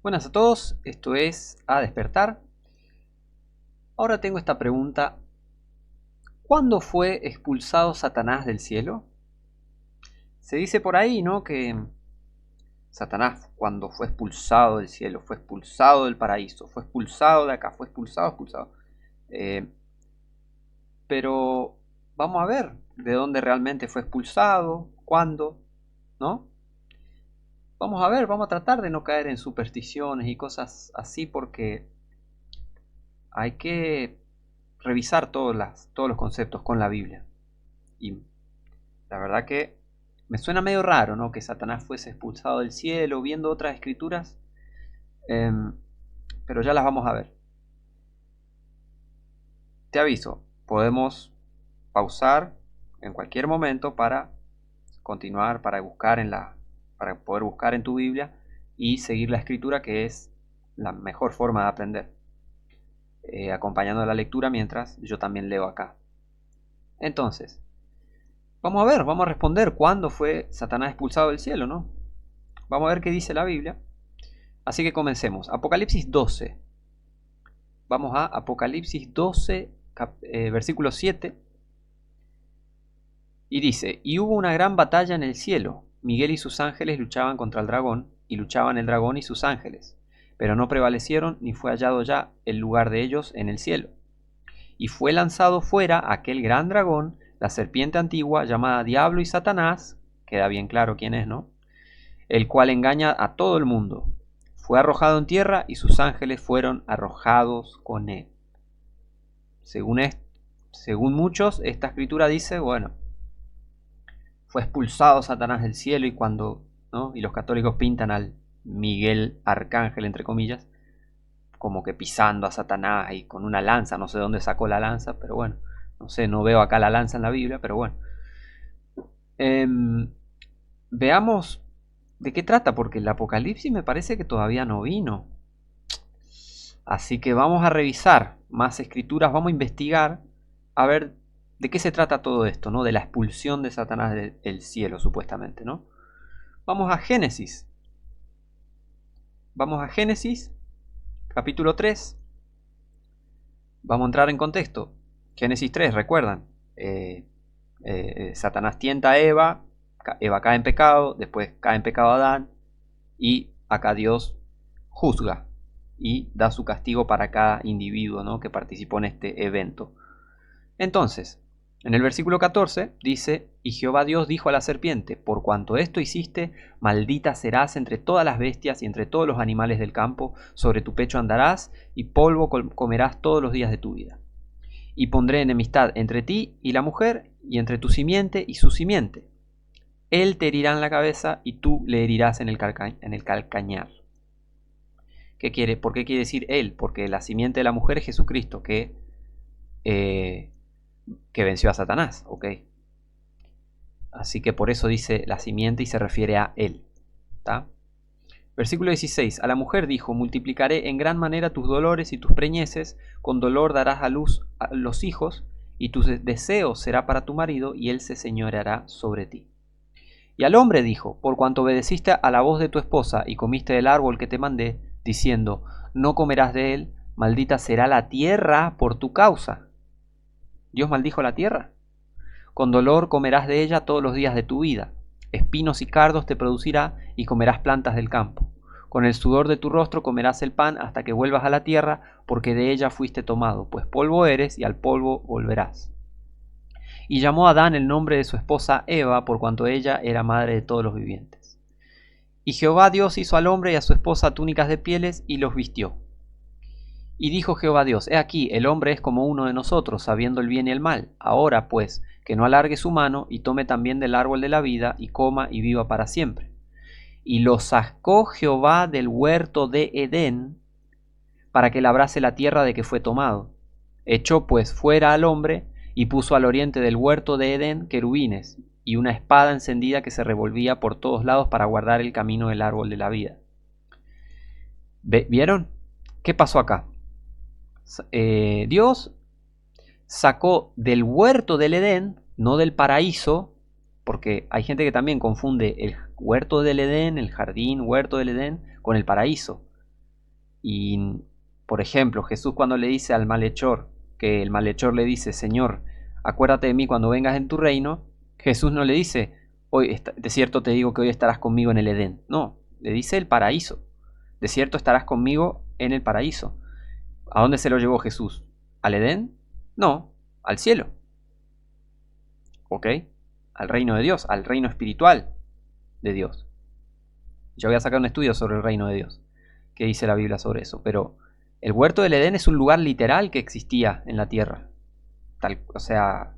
Buenas a todos, esto es A Despertar. Ahora tengo esta pregunta: ¿cuándo fue expulsado Satanás del cielo? Se dice por ahí, ¿no?, que Satanás, cuando fue expulsado del cielo, fue expulsado del paraíso, fue expulsado de acá, fue expulsado. Eh, pero vamos a ver de dónde realmente fue expulsado, cuándo, ¿no? Vamos a ver, vamos a tratar de no caer en supersticiones y cosas así, porque hay que revisar todos los conceptos con la Biblia. Y la verdad que me suena medio raro, ¿no?, que Satanás fuese expulsado del cielo viendo otras escrituras, pero ya las vamos a ver. Te aviso, podemos pausar en cualquier momento para continuar, para poder buscar en tu Biblia y seguir la escritura, que es la mejor forma de aprender, acompañando la lectura mientras yo también leo acá. Entonces, vamos a ver, vamos a responder cuándo fue Satanás expulsado del cielo, ¿no? Vamos a ver qué dice la Biblia. Así que comencemos. Apocalipsis 12. Vamos a Apocalipsis 12, versículo 7. Y dice: y hubo una gran batalla en el cielo. Miguel y sus ángeles luchaban contra el dragón, y luchaban el dragón y sus ángeles. Pero no prevalecieron, ni fue hallado ya el lugar de ellos en el cielo. Y fue lanzado fuera aquel gran dragón, la serpiente antigua, llamada Diablo y Satanás, queda bien claro quién es, ¿no?, el cual engaña a todo el mundo. Fue arrojado en tierra y sus ángeles fueron arrojados con él. Según muchos, esta escritura dice, bueno, fue expulsado Satanás del cielo, y ¿no?, y los católicos pintan al Miguel arcángel, entre comillas, como que pisando a Satanás y con una lanza. No sé dónde sacó la lanza, pero bueno, no sé, no veo acá la lanza en la Biblia, pero bueno. Veamos de qué trata, porque el Apocalipsis me parece que todavía no vino. Así que vamos a revisar más escrituras, vamos a investigar a ver de qué se trata todo esto, ¿no?, de la expulsión de Satanás del cielo, supuestamente, ¿no? Vamos a Génesis. Vamos a Génesis, capítulo 3. Vamos a entrar en contexto. Génesis 3, recuerdan. Satanás tienta a Eva, Eva cae en pecado, después cae en pecado Adán, y acá Dios juzga y da su castigo para cada individuo, ¿no?, que participó en este evento. Entonces, en el versículo 14 dice: y Jehová Dios dijo a la serpiente: por cuanto esto hiciste, maldita serás entre todas las bestias y entre todos los animales del campo, sobre tu pecho andarás, y polvo comerás todos los días de tu vida. Y pondré enemistad entre ti y la mujer, y entre tu simiente y su simiente. Él te herirá en la cabeza, y tú le herirás en el calcañar. ¿Por qué quiere decir él? Porque la simiente de la mujer es Jesucristo, que venció a Satanás, ¿ok? Así que por eso dice la simiente y se refiere a él, ¿tá? Versículo 16. A la mujer dijo: multiplicaré en gran manera tus dolores y tus preñeces, con dolor darás a luz a los hijos, y tu deseo será para tu marido, y él se señoreará sobre ti. Y al hombre dijo: por cuanto obedeciste a la voz de tu esposa y comiste del árbol que te mandé, diciendo: no comerás de él, maldita será la tierra por tu causa. Dios maldijo la tierra. Con dolor comerás de ella todos los días de tu vida. Espinos y cardos te producirá, y comerás plantas del campo. Con el sudor de tu rostro comerás el pan hasta que vuelvas a la tierra, porque de ella fuiste tomado, pues polvo eres y al polvo volverás. Y llamó a Adán el nombre de su esposa Eva, por cuanto ella era madre de todos los vivientes. Y Jehová Dios hizo al hombre y a su esposa túnicas de pieles, y los vistió. Y dijo Jehová Dios: he aquí, el hombre es como uno de nosotros, sabiendo el bien y el mal. Ahora pues, que no alargue su mano, y tome también del árbol de la vida, y coma y viva para siempre. Y lo sacó Jehová del huerto de Edén, para que labrase la tierra de que fue tomado. Echó pues fuera al hombre, y puso al oriente del huerto de Edén querubines, y una espada encendida que se revolvía por todos lados para guardar el camino del árbol de la vida. ¿Vieron? ¿Qué pasó acá? Dios sacó del huerto del Edén, no del paraíso, porque hay gente que también confunde el huerto del Edén, el jardín, huerto del Edén, con el paraíso. Y, por ejemplo, Jesús cuando le dice al malhechor, que el malhechor le dice, Señor, acuérdate de mí cuando vengas en tu reino, Jesús no le dice, hoy de cierto te digo que hoy estarás conmigo en el Edén. No, le dice el paraíso. De cierto estarás conmigo en el paraíso. ¿A dónde se lo llevó Jesús? ¿Al Edén? No, al cielo. ¿Ok? Al reino de Dios, al reino espiritual de Dios. Yo voy a sacar un estudio sobre el reino de Dios, que dice la Biblia sobre eso, pero el huerto del Edén es un lugar literal que existía en la tierra. O sea,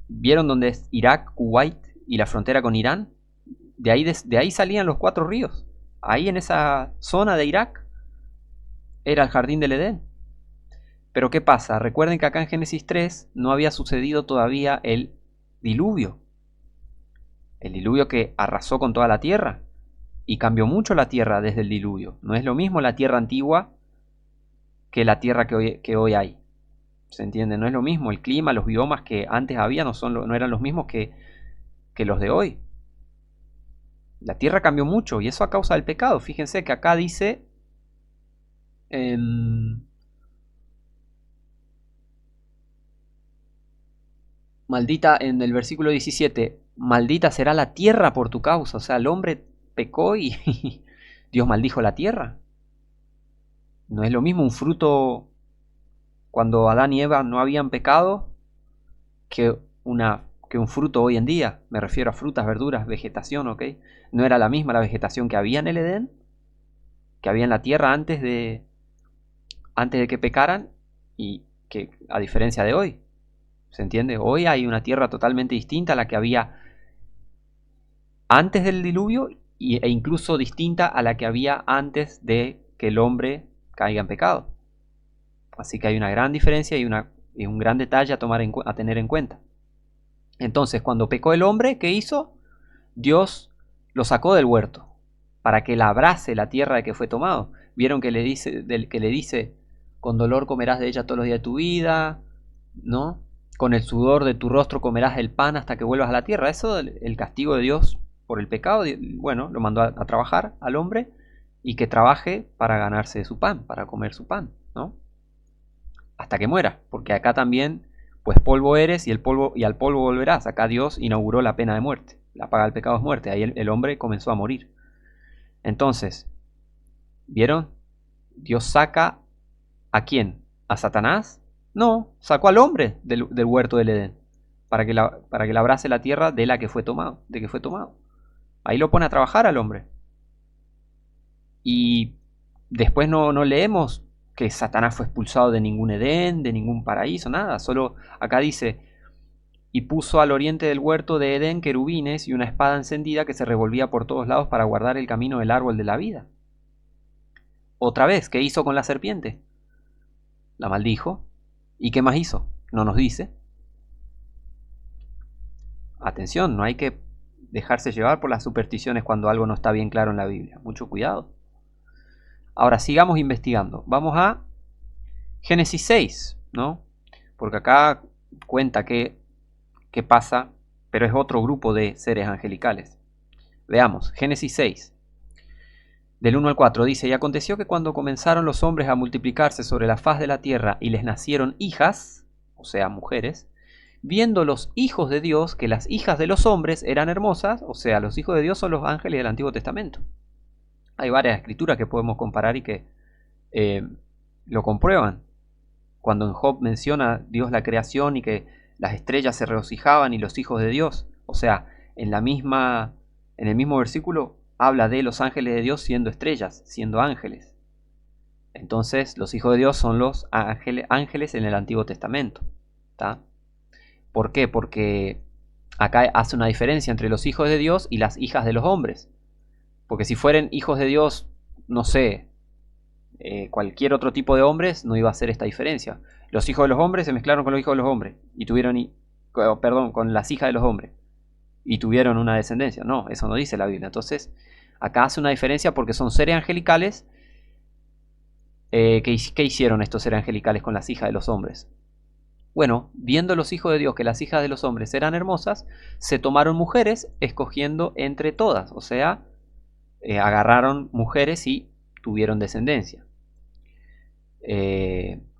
¿vieron dónde es Irak, Kuwait y la frontera con Irán? De ahí salían los 4 ríos. Ahí en esa zona de Irak era el jardín del Edén. Pero ¿qué pasa? Recuerden que acá en Génesis 3 no había sucedido todavía el diluvio. El diluvio que arrasó con toda la tierra. Y cambió mucho la tierra desde el diluvio. No es lo mismo la tierra antigua que la tierra que hoy hay. ¿Se entiende? No es lo mismo. El clima, los biomas que antes había no eran los mismos que los de hoy. La tierra cambió mucho y eso a causa del pecado. Fíjense que acá dice... maldita, en el versículo 17, maldita será la tierra por tu causa. O sea, el hombre pecó y Dios maldijo la tierra. No es lo mismo un fruto cuando Adán y Eva no habían pecado que un fruto hoy en día. Me refiero a frutas, verduras, vegetación, ¿ok? No era la misma la vegetación que había en el Edén, que había en la tierra antes de que pecaran, y que a diferencia de hoy. ¿Se entiende? Hoy hay una tierra totalmente distinta a la que había antes del diluvio e incluso distinta a la que había antes de que el hombre caiga en pecado. Así que hay una gran diferencia y un gran detalle a tener en cuenta. Entonces, cuando pecó el hombre, ¿qué hizo? Dios lo sacó del huerto para que labrase la tierra de que fue tomado. Vieron que le dice, con dolor comerás de ella todos los días de tu vida, ¿no? Con el sudor de tu rostro comerás el pan hasta que vuelvas a la tierra. Eso, el castigo de Dios por el pecado, bueno, lo mandó a trabajar al hombre y que trabaje para ganarse su pan, para comer su pan, ¿no? Hasta que muera, porque acá también, pues polvo eres y al polvo volverás. Acá Dios inauguró la pena de muerte. La paga del pecado es muerte. Ahí el hombre comenzó a morir. Entonces, ¿vieron? Dios saca ¿a quién? ¿A Satanás? No, sacó al hombre del huerto del Edén para que labrase la tierra de que fue tomado. Ahí lo pone a trabajar al hombre. Y después no leemos que Satanás fue expulsado de ningún Edén, de ningún paraíso, nada. Solo acá dice, y puso al oriente del huerto de Edén querubines y una espada encendida que se revolvía por todos lados para guardar el camino del árbol de la vida. Otra vez, ¿qué hizo con la serpiente? La maldijo. ¿Y qué más hizo? No nos dice. Atención, no hay que dejarse llevar por las supersticiones cuando algo no está bien claro en la Biblia. Mucho cuidado. Ahora sigamos investigando. Vamos a Génesis 6, ¿no? Porque acá cuenta qué pasa, pero es otro grupo de seres angelicales. Veamos, Génesis 6, del 1 al 4, dice, y aconteció que cuando comenzaron los hombres a multiplicarse sobre la faz de la tierra y les nacieron hijas, o sea, mujeres, viendo los hijos de Dios que las hijas de los hombres eran hermosas, o sea, los hijos de Dios son los ángeles del Antiguo Testamento. Hay varias escrituras que podemos comparar y que lo comprueban. Cuando en Job menciona Dios la creación y que las estrellas se regocijaban y los hijos de Dios, o sea, en el mismo versículo habla de los ángeles de Dios siendo estrellas, siendo ángeles. Entonces, los hijos de Dios son los ángeles en el Antiguo Testamento. ¿Tá? ¿Por qué? Porque acá hace una diferencia entre los hijos de Dios y las hijas de los hombres. Porque si fueran hijos de Dios, no sé, cualquier otro tipo de hombres, no iba a hacer esta diferencia. Los hijos de los hombres se mezclaron con los hijos de los hombres y con las hijas de los hombres y tuvieron una descendencia. No, eso no dice la Biblia. Entonces, acá hace una diferencia porque son seres angelicales. ¿Qué hicieron estos seres angelicales con las hijas de los hombres? Bueno, viendo los hijos de Dios que las hijas de los hombres eran hermosas, se tomaron mujeres escogiendo entre todas, o sea, agarraron mujeres y tuvieron descendencia.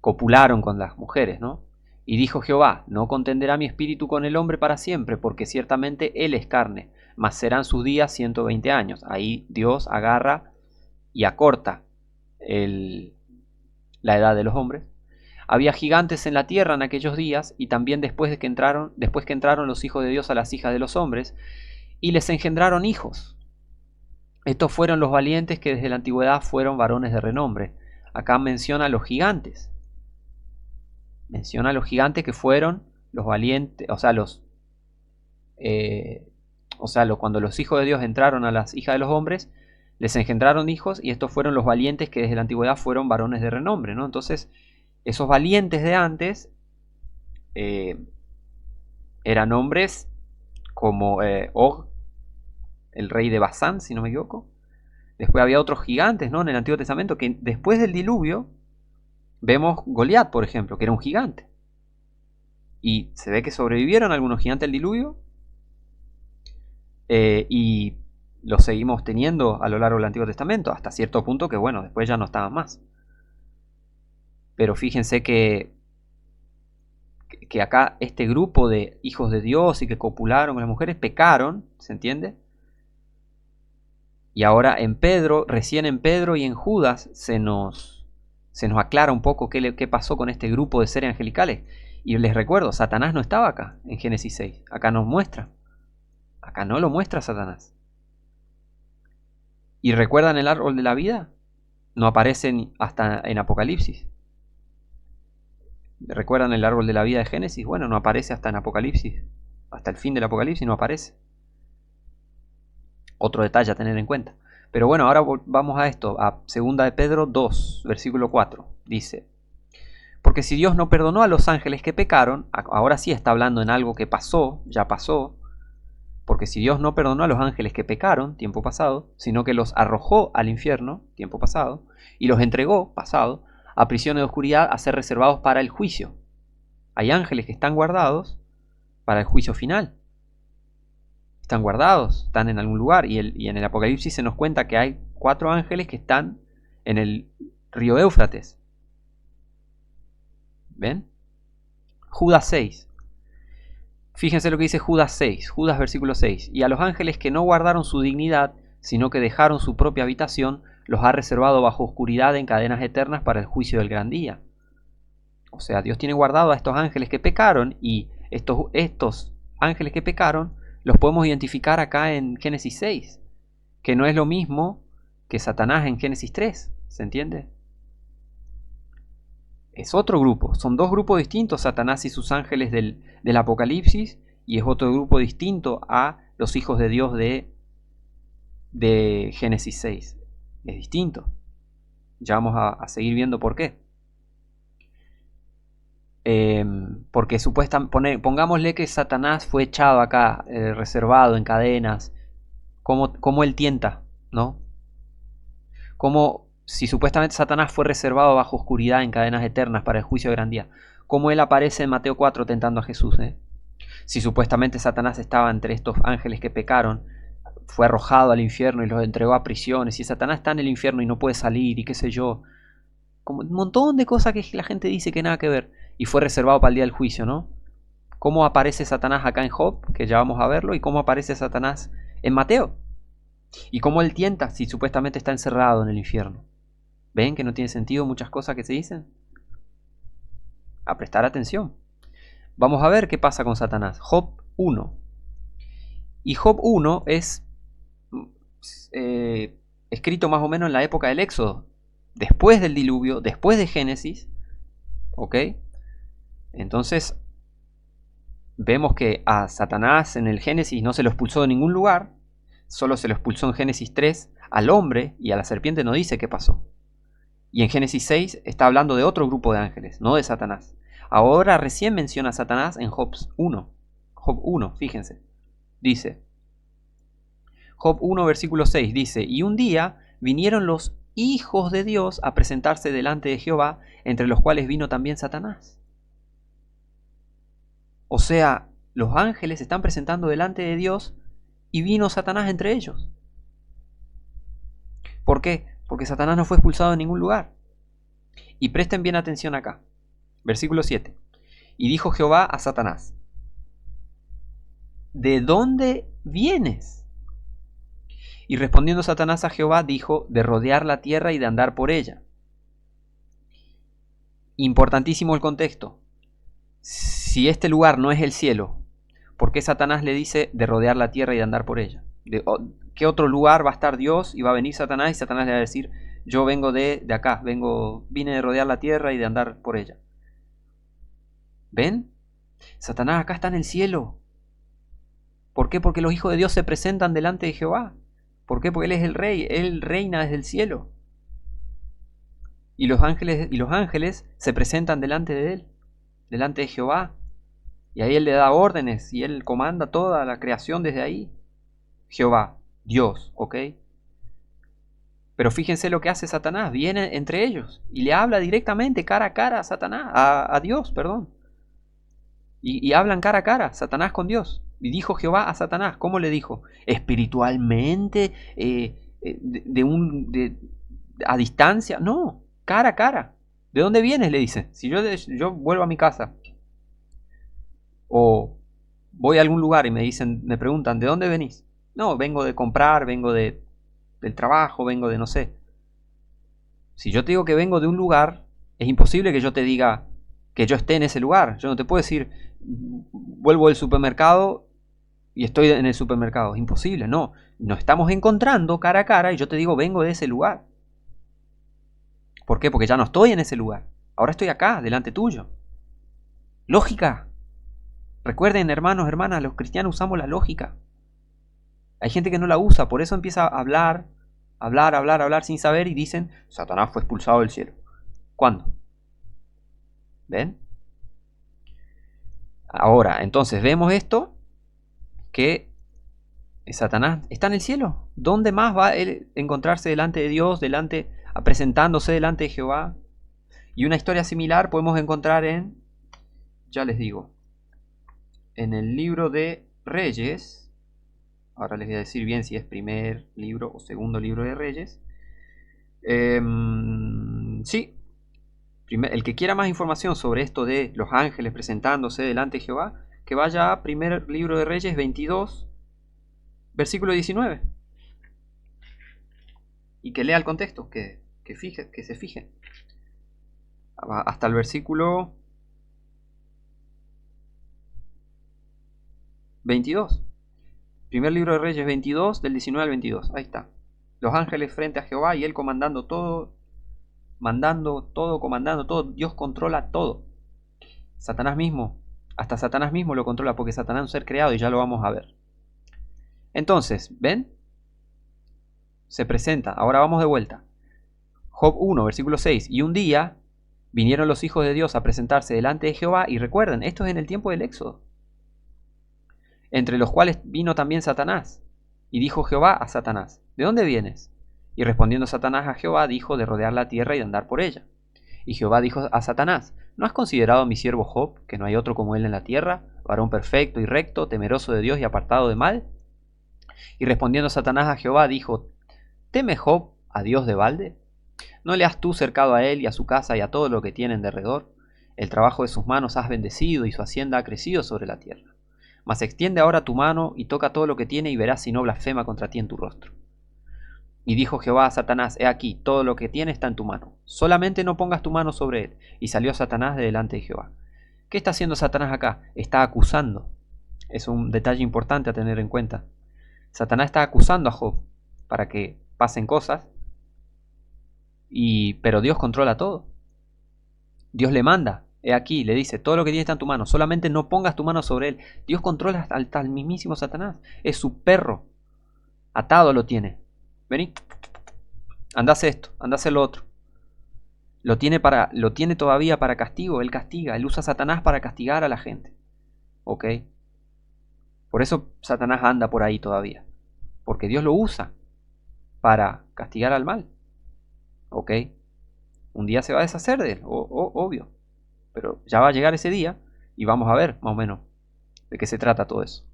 copularon con las mujeres, ¿no? Y dijo Jehová, no contenderá mi espíritu con el hombre para siempre, porque ciertamente él es carne, mas serán sus días 120 años. Ahí Dios agarra y acorta la edad de los hombres. Había gigantes en la tierra en aquellos días, y también después que entraron los hijos de Dios a las hijas de los hombres, y les engendraron hijos. Estos fueron los valientes que desde la antigüedad fueron varones de renombre. Acá menciona a los gigantes. Menciona a los gigantes que fueron los valientes, cuando los hijos de Dios entraron a las hijas de los hombres, les engendraron hijos, y estos fueron los valientes que desde la antigüedad fueron varones de renombre, ¿no? Entonces, esos valientes de antes eran hombres como Og, el rey de Basán, si no me equivoco. Después había otros gigantes, ¿no?, en el Antiguo Testamento, que después del diluvio vemos Goliat, por ejemplo, que era un gigante. Y se ve que sobrevivieron algunos gigantes del diluvio, y los seguimos teniendo a lo largo del Antiguo Testamento, hasta cierto punto que, bueno, después ya no estaban más. Pero fíjense que acá este grupo de hijos de Dios y que copularon con las mujeres pecaron, ¿se entiende? Y ahora recién en Pedro y en Judas se nos aclara un poco qué pasó con este grupo de seres angelicales. Y les recuerdo, Satanás no estaba acá en Génesis 6. Acá nos muestra. Acá no lo muestra Satanás. ¿Y recuerdan el árbol de la vida? No aparece hasta en Apocalipsis. ¿Recuerdan el árbol de la vida de Génesis? Bueno, no aparece hasta en Apocalipsis. Hasta el fin del Apocalipsis no aparece. Otro detalle a tener en cuenta. Pero bueno, ahora vamos a esto, a 2 de Pedro 2, versículo 4. Dice, porque si Dios no perdonó a los ángeles que pecaron, ahora sí está hablando en algo que pasó, ya pasó, porque si Dios no perdonó a los ángeles que pecaron, tiempo pasado, sino que los arrojó al infierno, tiempo pasado, y los entregó, pasado, a prisiones de oscuridad a ser reservados para el juicio. Hay ángeles que están guardados para el juicio final. Están guardados, están en algún lugar, y en el Apocalipsis se nos cuenta que hay 4 ángeles que están en el río Éufrates. ¿Ven? Judas 6. Fíjense lo que dice Judas 6, Judas versículo 6. Y a los ángeles que no guardaron su dignidad, sino que dejaron su propia habitación, los ha reservado bajo oscuridad en cadenas eternas para el juicio del gran día. O sea, Dios tiene guardado a estos ángeles que pecaron, y estos ángeles que pecaron los podemos identificar acá en Génesis 6, que no es lo mismo que Satanás en Génesis 3, ¿se entiende? Es otro grupo, son 2 grupos distintos, Satanás y sus ángeles del Apocalipsis, y es otro grupo distinto a los hijos de Dios de Génesis 6. Es distinto. Ya vamos a seguir viendo por qué. Porque pongámosle que Satanás fue echado acá, reservado en cadenas, como él tienta, ¿no? Como si supuestamente Satanás fue reservado bajo oscuridad en cadenas eternas para el juicio de gran día, como él aparece en Mateo 4 tentando a Jesús, ¿eh? Si supuestamente Satanás estaba entre estos ángeles que pecaron, fue arrojado al infierno y los entregó a prisiones, y Satanás está en el infierno y no puede salir, y qué sé yo, como un montón de cosas que la gente dice que nada que ver, y fue reservado para el día del juicio, ¿no? ¿Cómo aparece Satanás acá en Job? Que ya vamos a verlo. ¿Y cómo aparece Satanás en Mateo? ¿Y cómo él tienta si supuestamente está encerrado en el infierno? ¿Ven que no tiene sentido muchas cosas que se dicen? A prestar atención. Vamos a ver qué pasa con Satanás. Job 1. Y Job 1 es escrito más o menos en la época del Éxodo, después del diluvio, después de Génesis. ¿Ok? Entonces vemos que a Satanás en el Génesis no se lo expulsó de ningún lugar, solo se lo expulsó en Génesis 3 al hombre, y a la serpiente no dice qué pasó. Y en Génesis 6 está hablando de otro grupo de ángeles, no de Satanás. Ahora recién menciona a Satanás en Job 1. Job 1, fíjense. Dice, Job 1 versículo 6 dice, y un día vinieron los hijos de Dios a presentarse delante de Jehová, entre los cuales vino también Satanás. O sea, los ángeles se están presentando delante de Dios y vino Satanás entre ellos. ¿Por qué? Porque Satanás no fue expulsado de ningún lugar. Y presten bien atención acá. Versículo 7. Y dijo Jehová a Satanás: ¿de dónde vienes? Y respondiendo Satanás a Jehová dijo: de rodear la tierra y de andar por ella. Importantísimo el contexto. Si este lugar no es el cielo, ¿por qué Satanás le dice de rodear la tierra y de andar por ella? ¿Qué otro lugar va a estar Dios y va a venir Satanás y Satanás le va a decir: yo vengo de acá, vine de rodear la tierra y de andar por ella? ¿Ven? Satanás acá está en el cielo. ¿Por qué? Porque los hijos de Dios se presentan delante de Jehová. ¿Por qué? Porque Él es el rey, Él reina desde el cielo. Y los ángeles se presentan delante de Él, delante de Jehová. Y ahí Él le da órdenes y Él comanda toda la creación desde ahí. Jehová, Dios, ¿ok? Pero fíjense lo que hace Satanás. Viene entre ellos y le habla directamente cara a cara a Satanás, a Dios, perdón. Y hablan cara a cara, Satanás con Dios. Y dijo Jehová a Satanás, ¿cómo le dijo? Espiritualmente, a distancia. No, cara a cara. ¿De dónde vienes? Le dice. Si yo vuelvo a mi casa o voy a algún lugar y me preguntan, ¿de dónde venís? No, vengo de comprar, vengo del trabajo, vengo de no sé. Si yo te digo que vengo de un lugar, es imposible que yo te diga que yo esté en ese lugar. Yo no te puedo decir, vuelvo del supermercado y estoy en el supermercado. Es imposible, no. Nos estamos encontrando cara a cara y yo te digo, vengo de ese lugar. ¿Por qué? Porque ya no estoy en ese lugar. Ahora estoy acá, delante tuyo. Lógica. Recuerden, hermanos, hermanas, los cristianos usamos la lógica. Hay gente que no la usa, por eso empieza a hablar sin saber y dicen, Satanás fue expulsado del cielo. ¿Cuándo? ¿Ven? Ahora, entonces vemos esto, que Satanás está en el cielo. ¿Dónde más va él encontrarse delante de Dios, presentándose delante de Jehová? Y una historia similar podemos encontrar ya les digo, en el libro de Reyes. Ahora les voy a decir bien si es primer libro o segundo libro de Reyes. Sí. El que quiera más información sobre esto de los ángeles presentándose delante de Jehová, que vaya a primer libro de Reyes 22, versículo 19. Y que lea el contexto, que se fije. Hasta el versículo 22. Primer libro de Reyes 22, del 19 al 22. Ahí está. Los ángeles frente a Jehová y él comandando todo, comandando todo. Dios controla todo. Hasta Satanás mismo lo controla, porque Satanás es un ser creado y ya lo vamos a ver. Entonces, ¿ven? Se presenta. Ahora vamos de vuelta. Job 1, versículo 6. Y un día vinieron los hijos de Dios a presentarse delante de Jehová. Y recuerden, esto es en el tiempo del Éxodo. Entre los cuales vino también Satanás. Y dijo Jehová a Satanás: ¿de dónde vienes? Y respondiendo Satanás a Jehová, dijo: de rodear la tierra y de andar por ella. Y Jehová dijo a Satanás: ¿no has considerado a mi siervo Job, que no hay otro como él en la tierra, varón perfecto y recto, temeroso de Dios y apartado de mal? Y respondiendo Satanás a Jehová, dijo: ¿teme Job a Dios de balde? ¿No le has tú cercado a él y a su casa y a todo lo que tiene en derredor? El trabajo de sus manos has bendecido y su hacienda ha crecido sobre la tierra. Mas extiende ahora tu mano y toca todo lo que tiene y verás si no blasfema contra ti en tu rostro. Y dijo Jehová a Satanás: he aquí, todo lo que tiene está en tu mano, solamente no pongas tu mano sobre él. Y salió Satanás de delante de Jehová. ¿Qué está haciendo Satanás acá? Está acusando. Es un detalle importante a tener en cuenta. Satanás está acusando a Job para que pasen cosas, pero Dios controla todo. Dios le manda. He aquí, le dice: todo lo que tiene está en tu mano, solamente no pongas tu mano sobre él. Dios controla al mismísimo Satanás. Es su perro. Atado lo tiene. Vení. Anda a hacer esto, anda a hacer lo otro. Lo tiene todavía para castigo. Él castiga. Él usa a Satanás para castigar a la gente. ¿Ok? Por eso Satanás anda por ahí todavía. Porque Dios lo usa para castigar al mal. ¿Ok? Un día se va a deshacer de él, obvio. Pero ya va a llegar ese día y vamos a ver más o menos de qué se trata todo eso.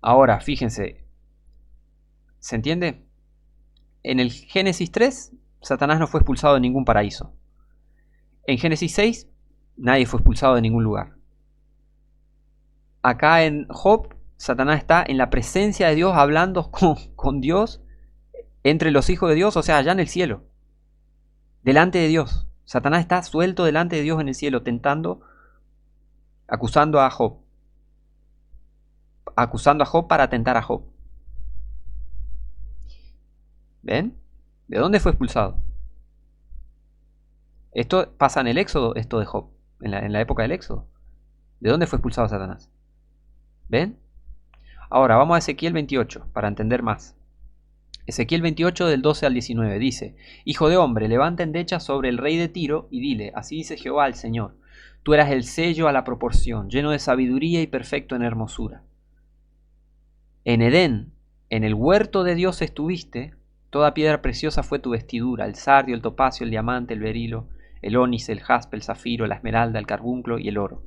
Ahora, fíjense. ¿Se entiende? En el Génesis 3 Satanás no fue expulsado de ningún paraíso. En Génesis 6, nadie fue expulsado de ningún lugar. Acá en Job, Satanás está en la presencia de Dios, hablando con Dios, entre los hijos de Dios, o sea, allá en el cielo, delante de Dios. Satanás está suelto delante de Dios en el cielo, tentando, acusando a Job para tentar a Job. ¿Ven? ¿De dónde fue expulsado? Esto pasa en el Éxodo, esto de Job, en la época del Éxodo. ¿De dónde fue expulsado Satanás? ¿Ven? Ahora vamos a Ezequiel 28 para entender más. Ezequiel 28 del 12 al 19 dice: Hijo de hombre, levanta endecha sobre el rey de Tiro y dile: así dice Jehová el Señor, tú eras el sello a la proporción, lleno de sabiduría y perfecto en hermosura. En Edén, en el huerto de Dios estuviste, toda piedra preciosa fue tu vestidura, el sardio, el topacio, el diamante, el berilo, el ónice, el jaspe, el zafiro, la esmeralda, el carbunclo y el oro.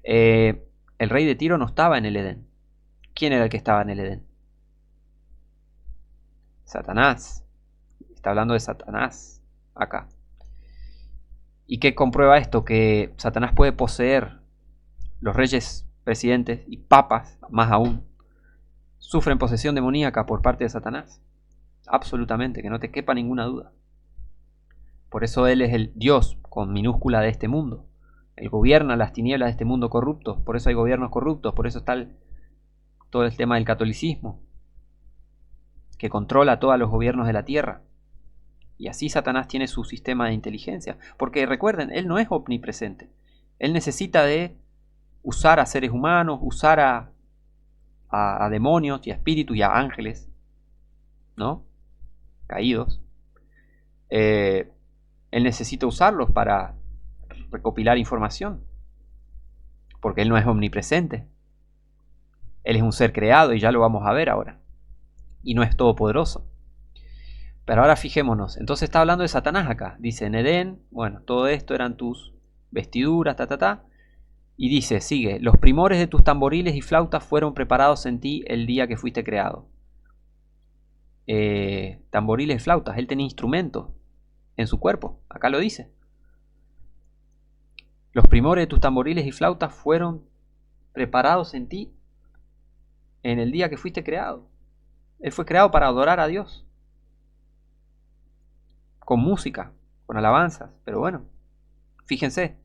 El rey de Tiro no estaba en el Edén. ¿Quién era el que estaba en el Edén? Satanás. Está hablando de Satanás acá. ¿Y qué comprueba esto? Que Satanás puede poseer. Los reyes, presidentes y papas, más aún, sufren posesión demoníaca por parte de Satanás. Absolutamente, que no te quepa ninguna duda. Por eso él es el Dios con minúscula de este mundo. Él gobierna las tinieblas de este mundo corrupto. Por eso hay gobiernos corruptos. Por eso está todo el tema del catolicismo, que controla todos los gobiernos de la tierra. Y así Satanás tiene su sistema de inteligencia. Porque recuerden, él no es omnipresente. Él necesita de usar a seres humanos, usar a demonios y a espíritus y a ángeles, ¿no? Caídos. Él necesita usarlos para recopilar información. Porque él no es omnipresente. Él es un ser creado y ya lo vamos a ver ahora. Y no es todopoderoso. Pero ahora fijémonos. Entonces está hablando de Satanás acá. Dice en Edén, bueno, todo esto eran tus vestiduras, Y dice, sigue, los primores de tus tamboriles y flautas fueron preparados en ti el día que fuiste creado. Tamboriles y flautas, él tenía instrumentos en su cuerpo. Acá lo dice. Los primores de tus tamboriles y flautas fueron preparados en ti en el día que fuiste creado. Él fue creado para adorar a Dios. Con música, con alabanzas. Pero bueno, fíjense.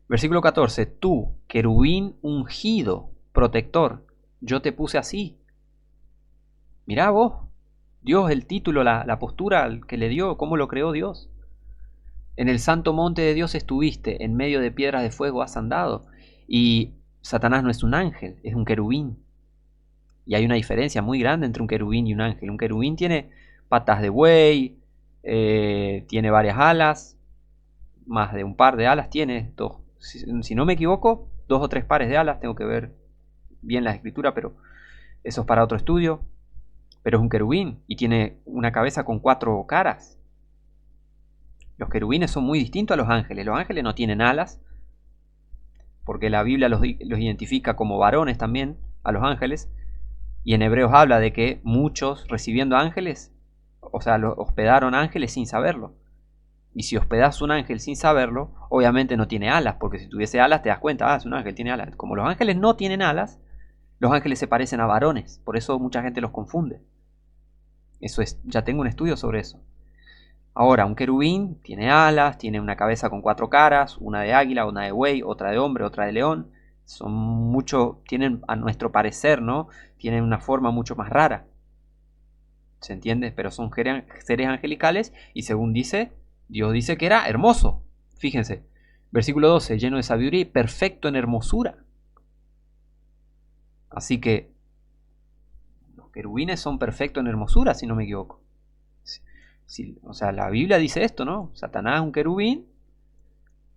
Versículo 14. Tú, querubín ungido, protector, yo te puse así. Mirá vos. Dios, el título, la postura que le dio, cómo lo creó Dios. En el santo monte de Dios estuviste, en medio de piedras de fuego has andado. Y Satanás no es un ángel, es un querubín. Y hay una diferencia muy grande entre un querubín y un ángel. Un querubín tiene patas de buey, tiene varias alas, más de un par de alas tiene, dos. Si no me equivoco, 2 o 3 pares de alas, tengo que ver bien la escritura, pero eso es para otro estudio. Pero es un querubín y tiene una cabeza con 4 caras. Los querubines son muy distintos a los ángeles. Los ángeles no tienen alas, porque la Biblia los identifica como varones también, a los ángeles. Y en Hebreos habla de que muchos recibiendo ángeles, o sea, hospedaron ángeles sin saberlo. Y si hospedas un ángel sin saberlo, obviamente no tiene alas, porque si tuviese alas te das cuenta, es un ángel, tiene alas. Como los ángeles no tienen alas, los ángeles se parecen a varones, por eso mucha gente los confunde. Eso es, ya tengo un estudio sobre eso. Ahora, un querubín tiene alas, tiene una cabeza con 4 caras, una de águila, una de buey, otra de hombre, otra de león. Son mucho, tienen a nuestro parecer, ¿no? Tienen una forma mucho más rara. ¿Se entiende? Pero son seres angelicales y según dice, Dios dice que era hermoso. Fíjense, versículo 12, lleno de sabiduría y perfecto en hermosura. Así que los querubines son perfectos en hermosura, si no me equivoco. O sea, la Biblia dice esto, ¿no? Satanás es un querubín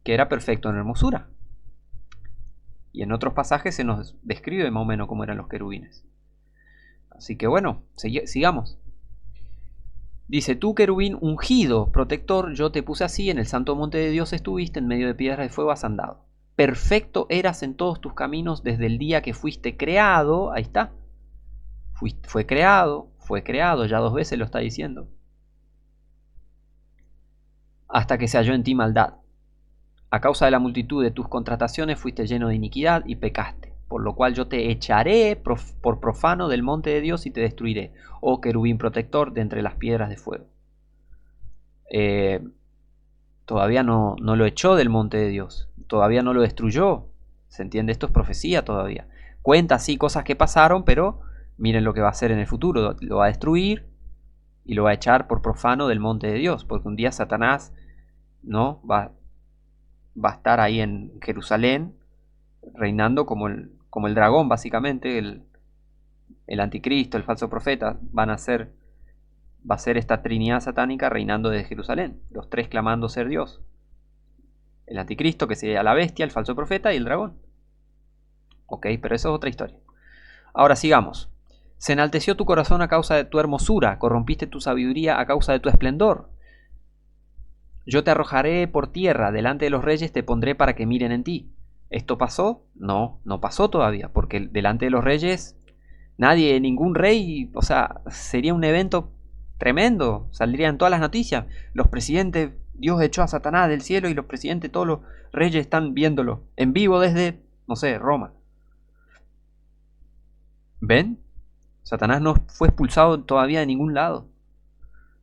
que era perfecto en hermosura. Y en otros pasajes se nos describe más o menos cómo eran los querubines. Así que bueno, sigamos. Dice, tú querubín ungido, protector, yo te puse así, en el santo monte de Dios estuviste, en medio de piedras de fuego has andado. Perfecto eras en todos tus caminos desde el día que fuiste creado. Ahí está. Fue creado, ya 2 veces lo está diciendo. hasta que se halló en ti maldad. A causa de la multitud de tus contrataciones fuiste lleno de iniquidad y pecaste, por lo cual yo te echaré por profano del monte de Dios y te destruiré, oh querubín protector de entre las piedras de fuego. Todavía no lo echó del monte de Dios, todavía no lo destruyó. ¿Se entiende? Esto es profecía todavía. Cuenta así cosas que pasaron, pero miren lo que va a hacer en el futuro. Lo va a destruir y lo va a echar por profano del monte de Dios, porque un día Satanás, ¿no?, va a estar ahí en Jerusalén reinando como el dragón, básicamente, el anticristo, el falso profeta. Va a ser esta trinidad satánica reinando desde Jerusalén, los tres clamando ser Dios: el anticristo, que sería la bestia, el falso profeta, y el dragón. Ok, pero eso es otra historia. Ahora sigamos. Se enalteció tu corazón a causa de tu hermosura, corrompiste tu sabiduría a causa de tu esplendor. Yo te arrojaré por tierra, delante de los reyes te pondré para que miren en ti. ¿Esto pasó? No, no pasó todavía, porque delante de los reyes nadie, ningún rey, o sea, sería un evento tremendo, saldría en todas las noticias. Los presidentes, Dios echó a Satanás del cielo y los presidentes, todos los reyes están viéndolo en vivo desde, no sé, Roma. ¿Ven? Satanás no fue expulsado todavía de ningún lado.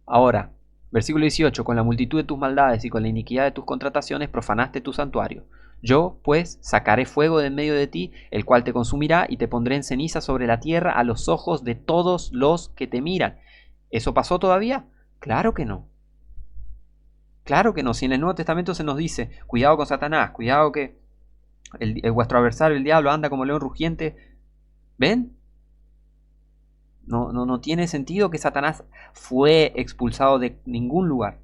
Ahora, versículo 18: con la multitud de tus maldades y con la iniquidad de tus contrataciones profanaste tu santuario. Yo, pues, sacaré fuego de en medio de ti, el cual te consumirá, y te pondré en ceniza sobre la tierra a los ojos de todos los que te miran. ¿Eso pasó todavía? Claro que no. Claro que no. Si en el Nuevo Testamento se nos dice, cuidado con Satanás, cuidado que vuestro adversario, el diablo, anda como león rugiente. ¿Ven? No tiene sentido que Satanás fue expulsado de ningún lugar.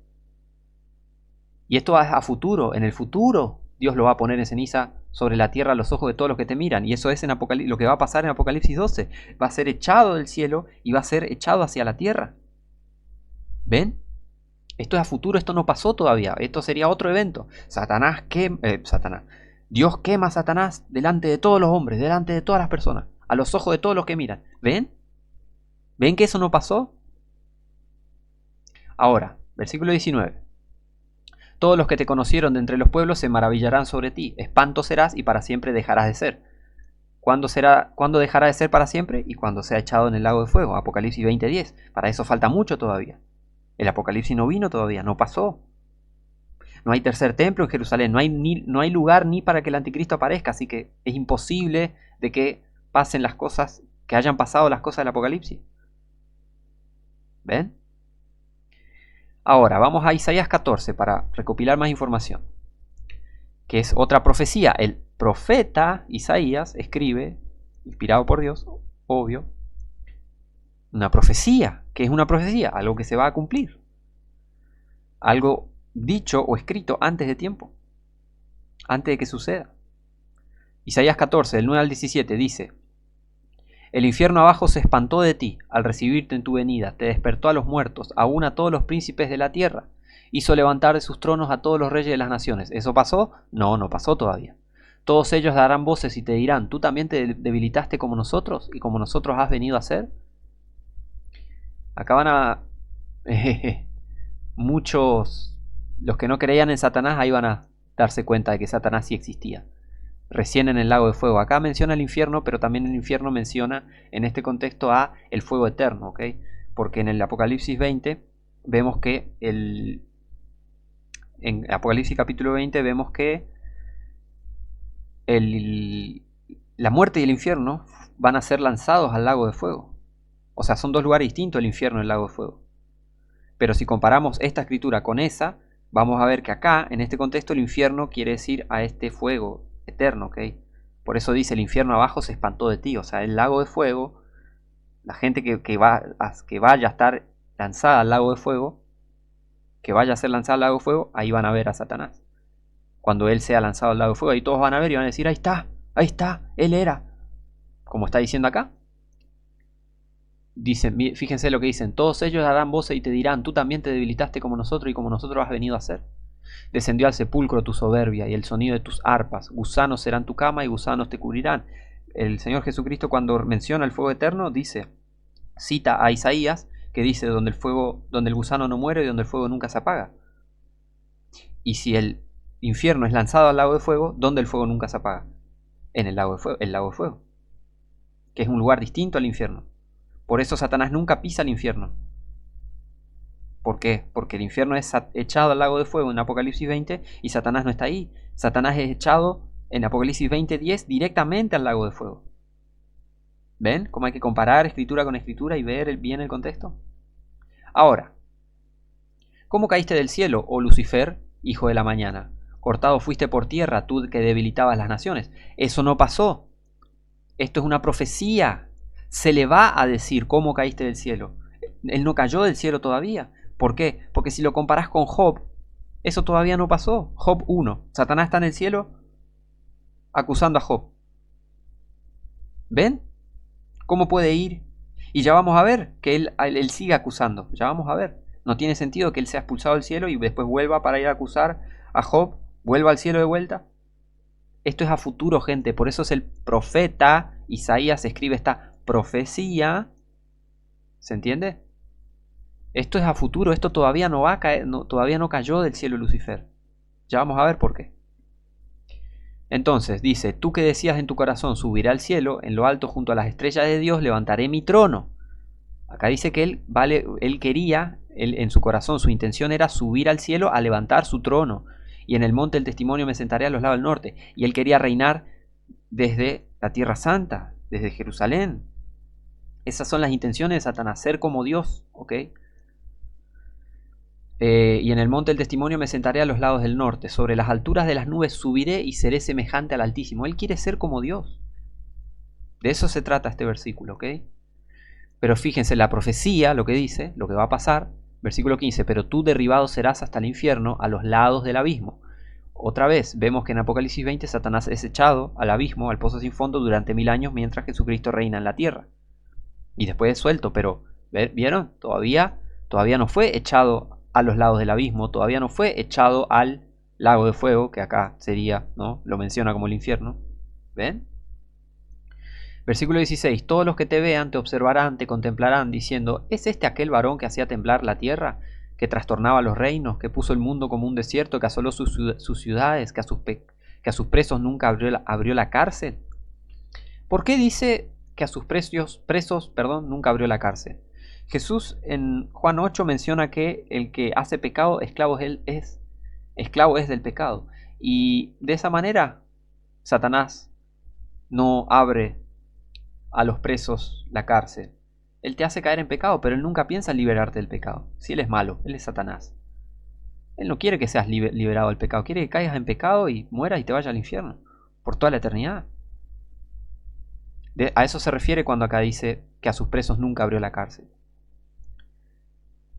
Y esto es a futuro. En el futuro Dios lo va a poner en ceniza sobre la tierra a los ojos de todos los que te miran. Y eso es lo que va a pasar en Apocalipsis 12. Va a ser echado del cielo y va a ser echado hacia la tierra. ¿Ven? Esto es a futuro, esto no pasó todavía. Esto sería otro evento. Dios quema a Satanás delante de todos los hombres, delante de todas las personas, a los ojos de todos los que miran. ¿Ven? ¿Ven que eso no pasó? Ahora, versículo 19. Todos los que te conocieron de entre los pueblos se maravillarán sobre ti. Espanto serás y para siempre dejarás de ser. ¿Cuándo dejará de ser para siempre? Y cuando sea echado en el lago de fuego. Apocalipsis 20:10. Para eso falta mucho todavía. El Apocalipsis no vino todavía, no pasó. No hay tercer templo en Jerusalén. No hay lugar ni para que el anticristo aparezca. Así que es imposible de que pasen las cosas, que hayan pasado las cosas del Apocalipsis. ¿Ven? Ahora, vamos a Isaías 14 para recopilar más información, que es otra profecía. El profeta Isaías escribe, inspirado por Dios, obvio, una profecía. ¿Qué es una profecía? Algo que se va a cumplir. Algo dicho o escrito antes de tiempo, antes de que suceda. Isaías 14, del 9 al 17 dice: el infierno abajo se espantó de ti al recibirte en tu venida, te despertó a los muertos, aún a todos los príncipes de la tierra, hizo levantar de sus tronos a todos los reyes de las naciones. ¿Eso pasó? No, no pasó todavía. Todos ellos darán voces y te dirán, ¿tú también te debilitaste como nosotros y como nosotros has venido a ser? Acá van a... muchos, los que no creían en Satanás, ahí van a darse cuenta de que Satanás sí existía. Recién en el lago de fuego. Acá menciona el infierno, pero también el infierno menciona en este contexto a el fuego eterno, ¿ok? Porque en el Apocalipsis 20 vemos que en Apocalipsis capítulo 20 vemos que la muerte y el infierno van a ser lanzados al lago de fuego. O sea, son dos lugares distintos, el infierno y el lago de fuego. Pero si comparamos esta escritura con esa, vamos a ver que acá, en este contexto, el infierno quiere decir a este fuego eterno, ¿ok? Por eso dice, el infierno abajo se espantó de ti. O sea, el lago de fuego, la gente que vaya a estar lanzada al lago de fuego, que vaya a ser lanzada al lago de fuego, ahí van a ver a Satanás. Cuando él sea lanzado al lago de fuego, ahí todos van a ver y van a decir, ahí está, él era. Como está diciendo acá. Dicen, fíjense lo que dicen, todos ellos darán voces y te dirán, tú también te debilitaste como nosotros y como nosotros has venido a ser. Descendió al sepulcro tu soberbia y el sonido de tus arpas, gusanos serán tu cama y gusanos te cubrirán. El Señor Jesucristo, cuando menciona el fuego eterno, dice, cita a Isaías, que dice donde el gusano no muere y donde el fuego nunca se apaga. Y si el infierno es lanzado al lago de fuego, ¿dónde el fuego nunca se apaga? En el lago de fuego, que es un lugar distinto al infierno. Por eso Satanás nunca pisa el infierno. ¿Por qué? Porque el infierno es echado al lago de fuego en Apocalipsis 20 y Satanás no está ahí. Satanás es echado en Apocalipsis 20:10 directamente al lago de fuego. ¿Ven cómo hay que comparar escritura con escritura y ver bien el contexto? Ahora, ¿cómo caíste del cielo, oh Lucifer, hijo de la mañana? Cortado fuiste por tierra, tú que debilitabas las naciones. Eso no pasó. Esto es una profecía. Se le va a decir cómo caíste del cielo. Él no cayó del cielo todavía. ¿Por qué? Porque si lo comparás con Job, eso todavía no pasó. Job 1. Satanás está en el cielo acusando a Job. ¿Ven? ¿Cómo puede ir? Y ya vamos a ver que él sigue acusando. Ya vamos a ver. No tiene sentido que él sea expulsado del cielo y después vuelva para ir a acusar a Job. Vuelva al cielo de vuelta. Esto es a futuro, gente. Por eso es el profeta Isaías escribe esta profecía. ¿Se entiende? Esto es a futuro. Esto todavía no va a caer, todavía no cayó del cielo Lucifer. Ya vamos a ver por qué. Entonces dice, tú que decías en tu corazón, subiré al cielo, en lo alto junto a las estrellas de Dios levantaré mi trono. Acá dice que él quería, en su corazón, su intención era subir al cielo a levantar su trono. Y en el monte del testimonio me sentaré a los lados del norte. Y él quería reinar desde la tierra santa, desde Jerusalén. Esas son las intenciones de Satanás, ser como Dios, ¿ok? Y en el monte del testimonio me sentaré a los lados del norte. Sobre las alturas de las nubes subiré y seré semejante al Altísimo. Él quiere ser como Dios. De eso se trata este versículo, ¿ok? Pero fíjense, la profecía, lo que dice, lo que va a pasar, versículo 15, pero tú derribado serás hasta el infierno, a los lados del abismo. Otra vez, vemos que en Apocalipsis 20 Satanás es echado al abismo, al pozo sin fondo, durante 1000 años, mientras Jesucristo reina en la tierra. Y después es suelto, pero, ¿vieron? Todavía no fue echado a los lados del abismo, todavía no fue echado al lago de fuego, que acá sería, ¿no? Lo menciona como el infierno. ¿Ven? Versículo 16. Todos los que te vean te observarán, te contemplarán, diciendo, ¿es este aquel varón que hacía temblar la tierra, que trastornaba los reinos, que puso el mundo como un desierto, que asoló sus ciudades, que a sus presos nunca abrió la cárcel? ¿Por qué dice que a sus presos nunca abrió la cárcel? Jesús en Juan 8 menciona que el que hace pecado, esclavo es del pecado. Y de esa manera, Satanás no abre a los presos la cárcel. Él te hace caer en pecado, pero él nunca piensa en liberarte del pecado. Si él es malo, él es Satanás. Él no quiere que seas liberado del pecado, quiere que caigas en pecado y mueras y te vayas al infierno por toda la eternidad. A eso se refiere cuando acá dice que a sus presos nunca abrió la cárcel.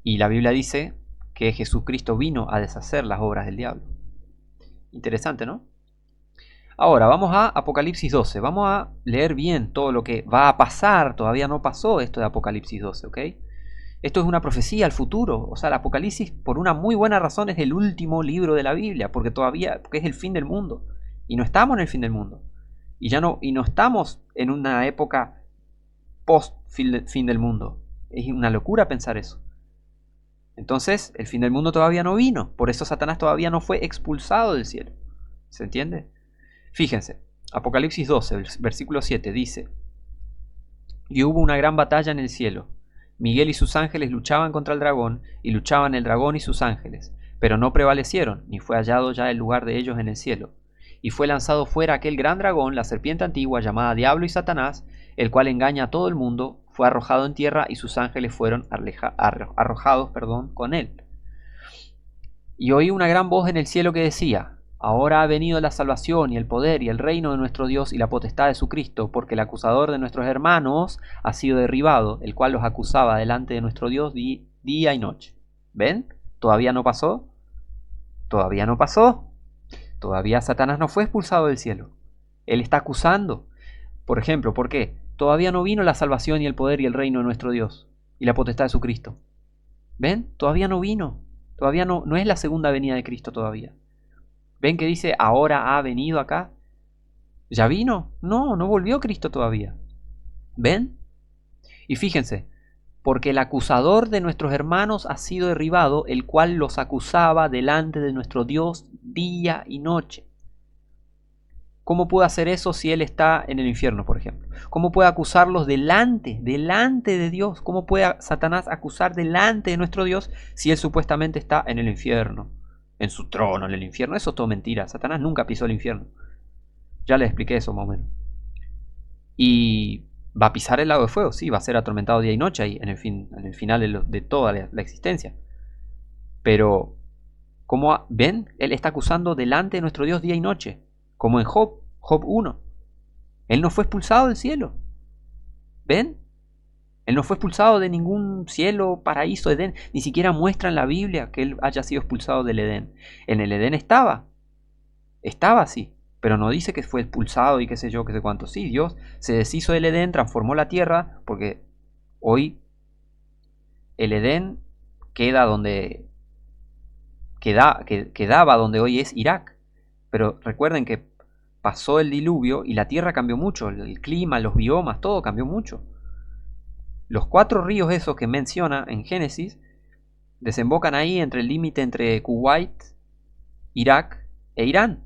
Y la Biblia dice que Jesucristo vino a deshacer las obras del diablo. Interesante, ¿no? Ahora, vamos a Apocalipsis 12. Vamos a leer bien todo lo que va a pasar. Todavía no pasó esto de Apocalipsis 12, ¿ok? Esto es una profecía al futuro. O sea, el Apocalipsis, por una muy buena razón, es el último libro de la Biblia, porque es el fin del mundo. Y no estamos en el fin del mundo. Y no estamos en una época post fin del mundo. Es una locura pensar eso. Entonces, el fin del mundo todavía no vino. Por eso Satanás todavía no fue expulsado del cielo. ¿Se entiende? Fíjense, Apocalipsis 12, versículo 7 dice, y hubo una gran batalla en el cielo. Miguel y sus ángeles luchaban contra el dragón, y luchaban el dragón y sus ángeles, pero no prevalecieron, ni fue hallado ya el lugar de ellos en el cielo. Y fue lanzado fuera aquel gran dragón, la serpiente antigua, llamada Diablo y Satanás, el cual engaña a todo el mundo, fue arrojado en tierra y sus ángeles fueron arrojados con él. Y oí una gran voz en el cielo que decía, ahora ha venido la salvación y el poder y el reino de nuestro Dios y la potestad de su Cristo, porque el acusador de nuestros hermanos ha sido derribado, el cual los acusaba delante de nuestro Dios día y noche. ¿Ven? ¿Todavía no pasó? ¿Todavía no pasó? Todavía Satanás no fue expulsado del cielo. Él está acusando. Por ejemplo, ¿por qué? Todavía no vino la salvación y el poder y el reino de nuestro Dios y la potestad de su Cristo. ¿Ven? Todavía no vino. Todavía no es la segunda venida de Cristo todavía. ¿Ven que dice ahora ha venido acá? ¿Ya vino? No volvió Cristo todavía. ¿Ven? Y fíjense, porque el acusador de nuestros hermanos ha sido derribado, el cual los acusaba delante de nuestro Dios día y noche. ¿Cómo puede hacer eso si él está en el infierno, por ejemplo? ¿Cómo puede acusarlos delante de Dios? ¿Cómo puede Satanás acusar delante de nuestro Dios si él supuestamente está en el infierno, en su trono, en el infierno? Eso es todo mentira. Satanás nunca pisó el infierno. Ya les expliqué eso más o menos. Y va a pisar el lago de fuego, sí, va a ser atormentado día y noche ahí, en el final de toda la existencia. Pero, ¿cómo ven? Él está acusando delante de nuestro Dios día y noche, como en Job 1. Él no fue expulsado del cielo. ¿Ven? Él no fue expulsado de ningún cielo, paraíso, Edén. Ni siquiera muestra en la Biblia que él haya sido expulsado del Edén. En el Edén estaba así. Pero no dice que fue expulsado y qué sé yo, qué sé cuánto. Sí, Dios se deshizo del Edén, transformó la tierra, porque hoy el Edén queda donde quedaba donde hoy es Irak. Pero recuerden que pasó el diluvio y la tierra cambió mucho, el clima, los biomas, todo cambió mucho. Los 4 ríos esos que menciona en Génesis desembocan ahí entre el límite entre Kuwait, Irak e Irán.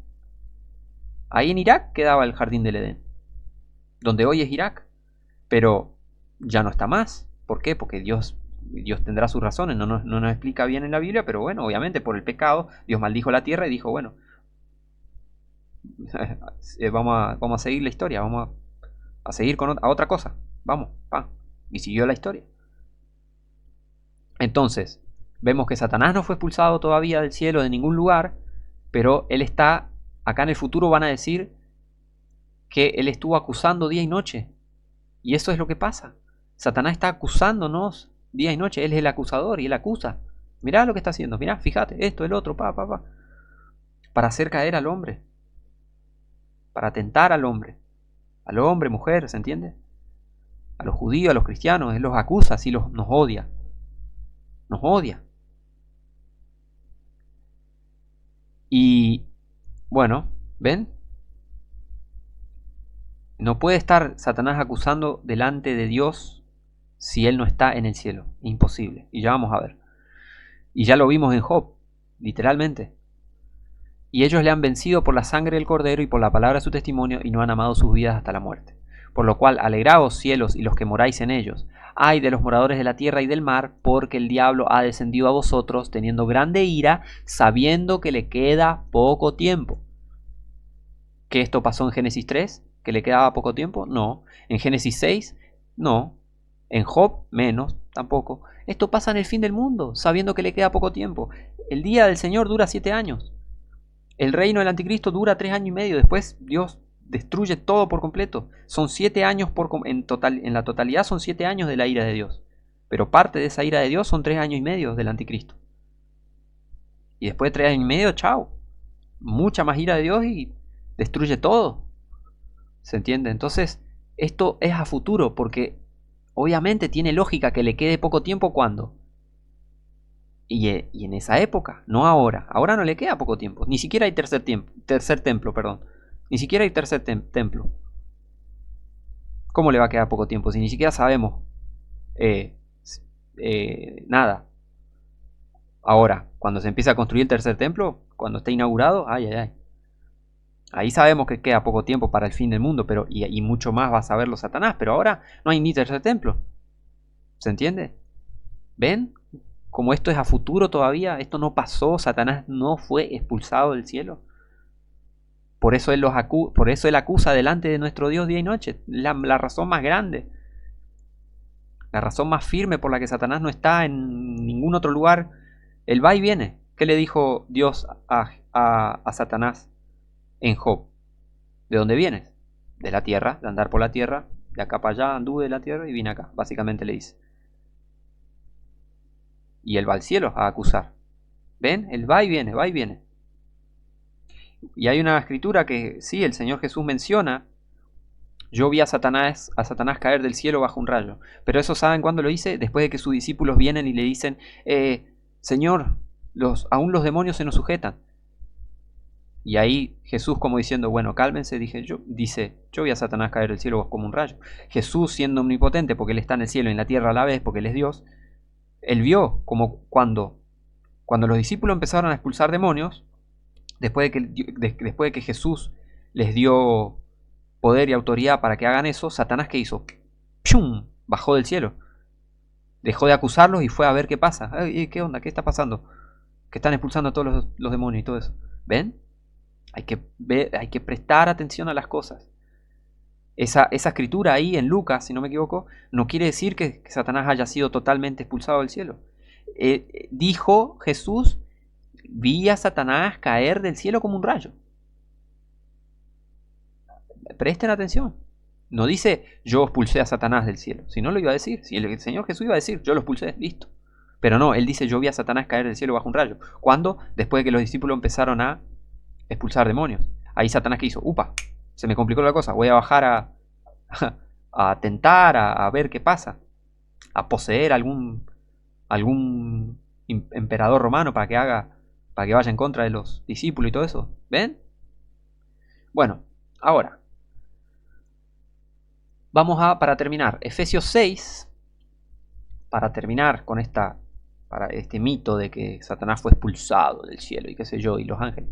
Ahí en Irak quedaba el jardín del Edén, donde hoy es Irak, pero ya no está más. ¿Por qué? Porque Dios tendrá sus razones, no nos explica bien en la Biblia, pero bueno, obviamente por el pecado Dios maldijo la tierra y dijo, bueno, vamos a seguir la historia, vamos a seguir a otra cosa, vamos, y siguió la historia. Entonces, vemos que Satanás no fue expulsado todavía del cielo de ningún lugar, pero él está, acá en el futuro van a decir que él estuvo acusando día y noche. Y eso es lo que pasa. Satanás está acusándonos día y noche. Él es el acusador y él acusa. Mirá lo que está haciendo. Mirá, fíjate, esto, el otro, para hacer caer al hombre. Para tentar al hombre. Al hombre, mujer, ¿se entiende? A los judíos, a los cristianos. Él los acusa, así nos odia. Nos odia. Y bueno, ¿ven? No puede estar Satanás acusando delante de Dios si él no está en el cielo. Imposible. Y ya vamos a ver. Y ya lo vimos en Job, literalmente. Y ellos le han vencido por la sangre del Cordero y por la palabra de su testimonio, y no han amado sus vidas hasta la muerte. Por lo cual, alegraos cielos y los que moráis en ellos. Ay de los moradores de la tierra y del mar, porque el diablo ha descendido a vosotros, teniendo grande ira, sabiendo que le queda poco tiempo. ¿Que esto pasó en Génesis 3? ¿Que le quedaba poco tiempo? No. ¿En Génesis 6? No. En Job, menos, tampoco. Esto pasa en el fin del mundo, sabiendo que le queda poco tiempo. El día del Señor dura 7 años. El reino del anticristo dura 3 años y medio. Después Dios destruye todo por completo. Son 7 años en la totalidad son 7 años de la ira de Dios. Pero parte de esa ira de Dios son 3 años y medio del anticristo. Y después de 3 años y medio, chao. Mucha más ira de Dios y destruye todo. ¿Se entiende? Entonces, esto es a futuro porque obviamente tiene lógica que le quede poco tiempo cuando. Y en esa época, no ahora. Ahora no le queda poco tiempo. Ni siquiera hay tercer templo, perdón. Ni siquiera hay tercer templo. ¿Cómo le va a quedar poco tiempo si ni siquiera sabemos nada? Ahora, cuando se empieza a construir el tercer templo, cuando esté inaugurado, ahí sabemos que queda poco tiempo para el fin del mundo, pero y mucho más va a saberlo Satanás, pero ahora no hay ni tercer templo. ¿Se entiende? ¿Ven? Como esto es a futuro todavía, esto no pasó, Satanás no fue expulsado del cielo. Por eso él acusa delante de nuestro Dios día y noche. La razón más grande, la razón más firme por la que Satanás no está en ningún otro lugar. Él va y viene. ¿Qué le dijo Dios a Satanás en Job? ¿De dónde vienes? De la tierra, de andar por la tierra. De acá para allá anduve de la tierra y vine acá. Básicamente le dice. Y él va al cielo a acusar. ¿Ven? Él va y viene, va y viene. Y hay una escritura que sí, el Señor Jesús menciona. Yo vi a Satanás caer del cielo bajo un rayo. Pero eso, ¿saben cuándo lo hice? Después de que sus discípulos vienen y le dicen, Señor, aún los demonios se nos sujetan. Y ahí Jesús, como diciendo, bueno, cálmense, dice, yo vi a Satanás caer del cielo como un rayo. Jesús, siendo omnipotente, porque él está en el cielo y en la tierra a la vez, porque él es Dios, él vio como cuando los discípulos empezaron a expulsar demonios, después de que Jesús les dio poder y autoridad para que hagan eso, Satanás, ¿qué hizo? ¡Pium! Bajó del cielo. Dejó de acusarlos y fue a ver qué pasa. Ay, ¿qué onda? ¿Qué está pasando? Que están expulsando a todos los demonios y todo eso. ¿Ven? Hay que prestar atención a las cosas. Esa escritura ahí en Lucas, si no me equivoco, no quiere decir que Satanás haya sido totalmente expulsado del cielo. Dijo Jesús, vi a Satanás caer del cielo como un rayo. Presten atención. No dice, yo expulsé a Satanás del cielo. Si no lo iba a decir. Si el Señor Jesús iba a decir, yo lo expulsé, listo. Pero no, él dice, yo vi a Satanás caer del cielo bajo un rayo. ¿Cuándo? Después de que los discípulos empezaron a expulsar demonios. Ahí Satanás, ¿qué hizo? Upa, se me complicó la cosa. Voy a bajar a tentar, a ver qué pasa. A poseer algún emperador romano para que vaya en contra de los discípulos y todo eso. ¿Ven? Bueno, ahora vamos para terminar, Efesios 6, para terminar con para este mito de que Satanás fue expulsado del cielo y qué sé yo, y los ángeles.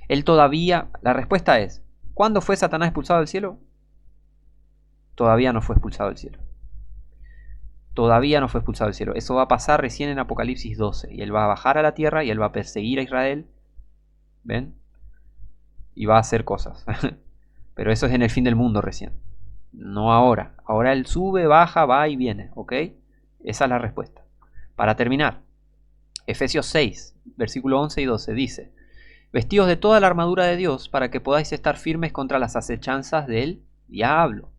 La respuesta es, ¿cuándo fue Satanás expulsado del cielo? Todavía no fue expulsado del cielo. Todavía no fue expulsado del cielo. Eso va a pasar recién en Apocalipsis 12. Y él va a bajar a la tierra y él va a perseguir a Israel. ¿Ven? Y va a hacer cosas. Pero eso es en el fin del mundo recién. No ahora. Ahora él sube, baja, va y viene. ¿Ok? Esa es la respuesta. Para terminar, Efesios 6, versículo 11 y 12 dice: vestidos de toda la armadura de Dios para que podáis estar firmes contra las acechanzas del diablo.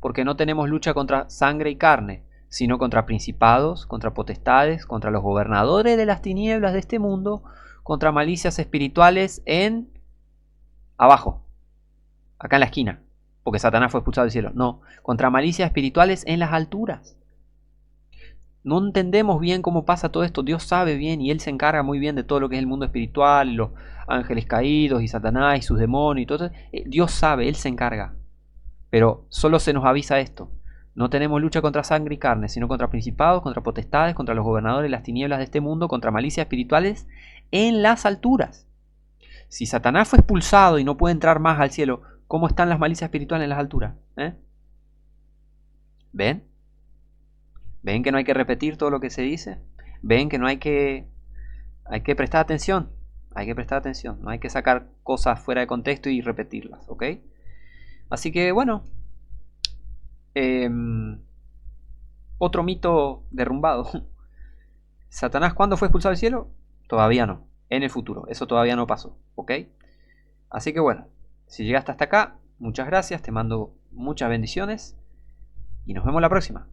Porque no tenemos lucha contra sangre y carne, sino contra principados, contra potestades, contra los gobernadores de las tinieblas de este mundo, contra malicias espirituales en abajo, acá en la esquina, porque Satanás fue expulsado del cielo. No, contra malicias espirituales en las alturas. No entendemos bien cómo pasa todo esto. Dios sabe bien y Él se encarga muy bien de todo lo que es el mundo espiritual, y los ángeles caídos y Satanás y sus demonios y todo eso. Dios sabe, Él se encarga. Pero solo se nos avisa esto. No tenemos lucha contra sangre y carne, sino contra principados, contra potestades, contra los gobernadores de las tinieblas de este mundo, contra malicias espirituales en las alturas. Si Satanás fue expulsado y no puede entrar más al cielo, ¿cómo están las malicias espirituales en las alturas? ¿Ven? ¿Ven que no hay que repetir todo lo que se dice? ¿Ven que no hay que prestar atención? Hay que prestar atención, no hay que sacar cosas fuera de contexto y repetirlas, ¿ok? Así que bueno, otro mito derrumbado. ¿Satanás cuándo fue expulsado del cielo? Todavía no, en el futuro, eso todavía no pasó, ¿ok? Así que bueno, si llegaste hasta acá, muchas gracias, te mando muchas bendiciones y nos vemos la próxima.